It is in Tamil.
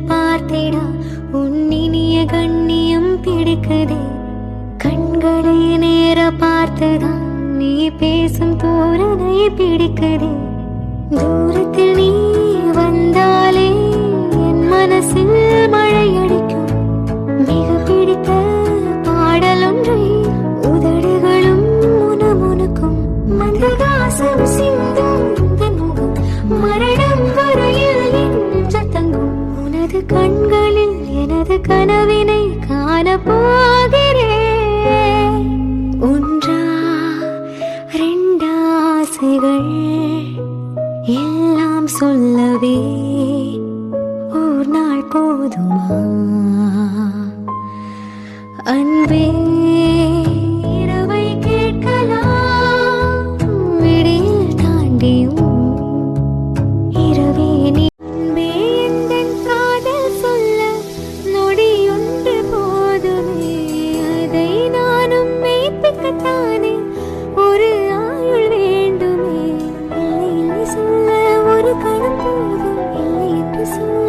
பார்த்திடா உன்னினிய கண்ணியம் பிடிக்குதே. கண்களை நேர பார்த்துதான் நீ பேசும் தோரணை பிடிக்குதே. தூரத்தில் நீ வந்தாலே என் மனசில் மழை அடிக்கும். மிக பிடித்த பாடல் ஒன்றை உதடுகளும் முனமுனுக்கும். மந்தகாசம் சிந்தும் முகம் மரணம் வரையில் என்று தங்கும். உனது கண்களில் எனது கனவினை காண போகிறேன். ஒன்றா ரெண்டாசைகள் எல்லாம் சொல்லவே ஓர் நாள் போதுமா அன்பே. இரவை கேட்கலாம் விடியில் தாண்டியும் இரவே நீ. அன்பே எந்தன் காதல் சொல்ல நொடியொன்று போதுமே. அதை நானும் மெய்ப்பிக்கத்தானே ஒரு ஆயுள் வேண்டுமே. இல்லை இல்லை சொல்ல ஒரு கணம் போதும். இல்லை என்று சொல்ல